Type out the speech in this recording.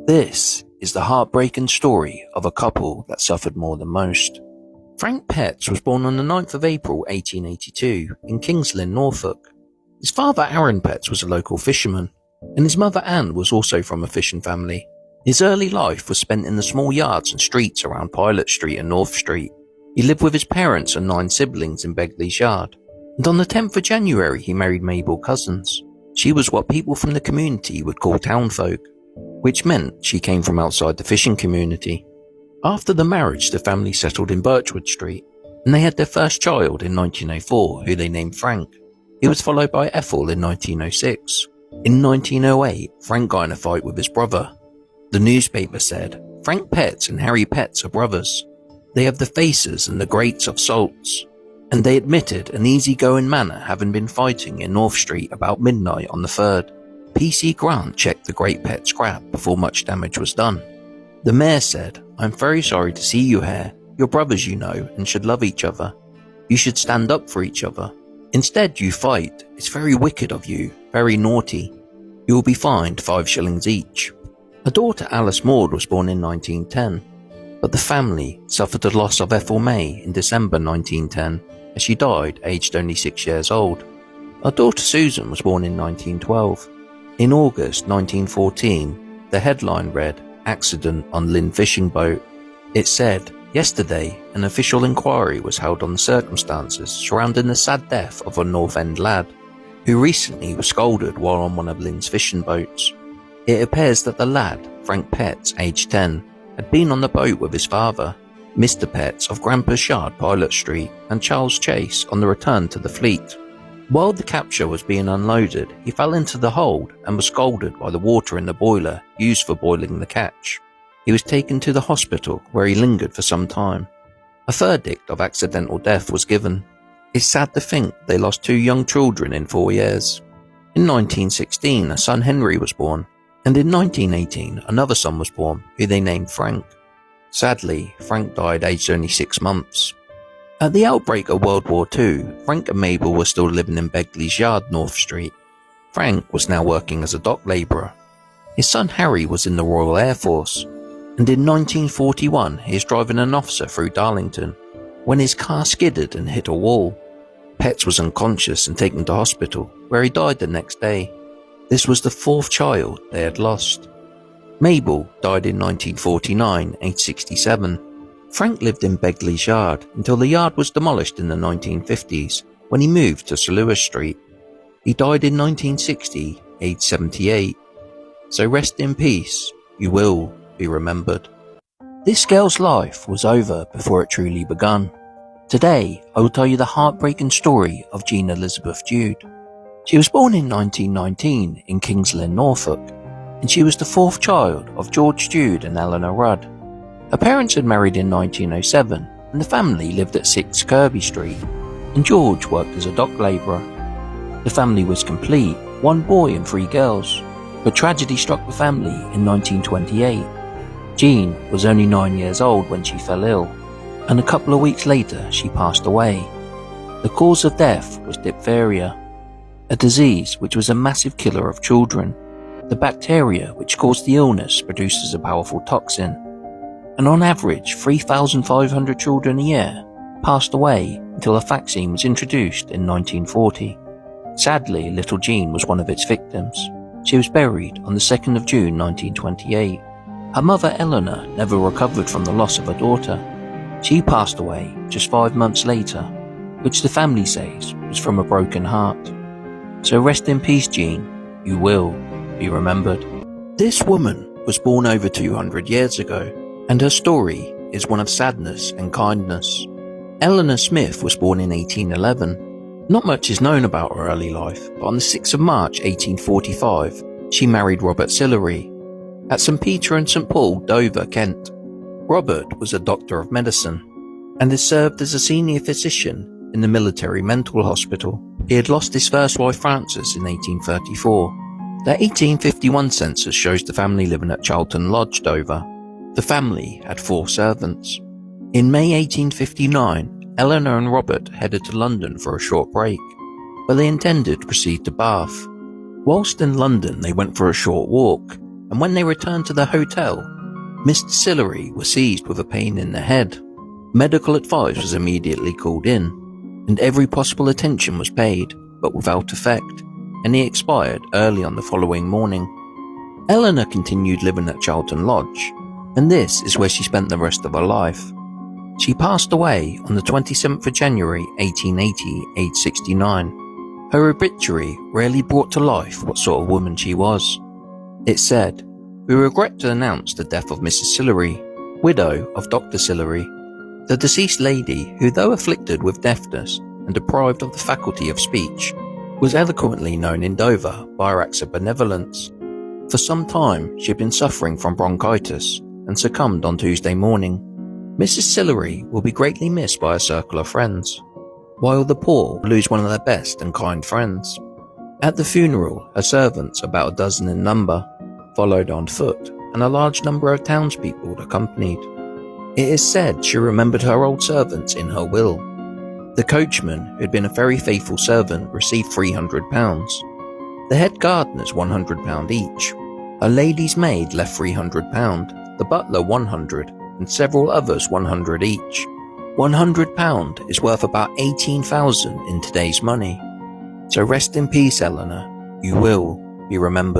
This is the heartbreaking story of a couple that suffered more than most. Frank Petts was born on the 9th of April 1882 in Kings Lynn, Norfolk. His father Aaron Petts was a local fisherman, and his mother Anne was also from a fishing family. His early life was spent in the small yards and streets around Pilot Street and North Street. He lived with his parents and 9 siblings in Begley's Yard, and on the 10th of January he married Mabel Cousins. She was what people from the community would call townfolk, which meant she came from outside the fishing community. After the marriage, the family settled in Birchwood Street, and they had their first child in 1904, who they named Frank. He was followed by Ethel in 1906. In 1908, Frank got in a fight with his brother. The newspaper said, "Frank Petts and Harry Petts are brothers. They have the faces and the grates of salts." And they admitted an easygoing manner having been fighting in North Street about midnight on the 3rd. PC Grant checked the Great Pet scrap before much damage was done. The mayor said, "I'm very sorry to see you here. You're brothers, you know, and should love each other. You should stand up for each other. Instead you fight. It's very wicked of you, very naughty. You will be fined 5 shillings each." A daughter, Alice Maud, was born in 1910, but the family suffered the loss of Ethel May in December 1910, as she died aged only 6 years old. Our daughter Susan was born in 1912. In August 1914, the headline read, "Accident on Lynn Fishing Boat." It said, "Yesterday, an official inquiry was held on the circumstances surrounding the sad death of a North End lad, who recently was scalded while on one of Lynn's fishing boats. It appears that the lad, Frank Petts, aged 10, had been on the boat with his father, Mr. Petts of Grampus Yard, Pilot Street, and Charles Chase on the return to the fleet. While the capture was being unloaded, he fell into the hold and was scalded by the water in the boiler used for boiling the catch. He was taken to the hospital, where he lingered for some time. A verdict of accidental death was given. It's sad to think they lost 2 young children in 4 years. In 1916, a son Henry was born, and in 1918, another son was born, who they named Frank. Sadly, Frank died aged only 6 months. At the outbreak of World War II, Frank and Mabel were still living in Begley's Yard, North Street. Frank was now working as a dock labourer. His son Harry was in the Royal Air Force, and in 1941 he was driving an officer through Darlington when his car skidded and hit a wall. Petts was unconscious and taken to hospital, where he died the next day. This was the 4th child they had lost. Mabel died in 1949, aged 67. Frank lived in Begley's Yard until the yard was demolished in the 1950s, when he moved to Sir Lewis Street. He died in 1960, aged 78. So rest in peace, you will be remembered. This girl's life was over before it truly begun. Today, I will tell you the heartbreaking story of Jean Elizabeth Jude. She was born in 1919 in Kings Lynn, Norfolk, and she was the 4th child of George Jude and Eleanor Rudd. Her parents had married in 1907, and the family lived at 6 Kirby Street, and George worked as a dock labourer. The family was complete, 1 boy and 3 girls, but tragedy struck the family in 1928. Jean was only 9 years old when she fell ill, and a couple of weeks later she passed away. The cause of death was diphtheria, a disease which was a massive killer of children. The bacteria which caused the illness produces a powerful toxin, and on average 3,500 children a year passed away until a vaccine was introduced in 1940. Sadly, little Jean was one of its victims. She was buried on the 2nd of June 1928. Her mother Eleanor never recovered from the loss of her daughter. She passed away just 5 months later, which the family says was from a broken heart. So rest in peace, Jean. You will be remembered. This woman was born over 200 years ago, and her story is one of sadness and kindness. Elena Smith was born in 1811. Not much is known about her early life, but on the 6th of March 1845, she married Robert Sillery at St Peter and St Paul, Dover, Kent. Robert was a doctor of medicine and had served as a senior physician in the military mental hospital. He had lost his first wife Frances in 1834. The 1851 census shows the family living at Charlton Lodge, Dover. The family had 4 servants. In May 1859, Eleanor and Robert headed to London for a short break, but they intended to proceed to Bath. Whilst in London, they went for a short walk, and when they returned to the hotel, Mr. Sillery was seized with a pain in the head. Medical advice was immediately called in, and every possible attention was paid, but without effect, and he expired early on the following morning. Eleanor continued living at Charlton Lodge, and this is where she spent the rest of her life. She passed away on the 27th of January 1880, aged 69. Her obituary rarely brought to life what sort of woman she was. It said, "We regret to announce the death of Mrs. Sillery, widow of Dr. Sillery. The deceased lady, who though afflicted with deafness and deprived of the faculty of speech, was eloquently known in Dover by her acts of benevolence. For some time she had been suffering from bronchitis and succumbed on Tuesday morning. Mrs. Sillery will be greatly missed by a circle of friends, while the poor will lose one of their best and kind friends." At the funeral, her servants, about a dozen in number, followed on foot, and a large number of townspeople accompanied. It is said she remembered her old servants in her will. The coachman, who had been a very faithful servant, received £300. The head gardeners £100 each. A lady's maid left £300, the butler £100, and several others £100 each. £100 is worth about 18,000 in today's money. So rest in peace, Eleanor. You will be remembered.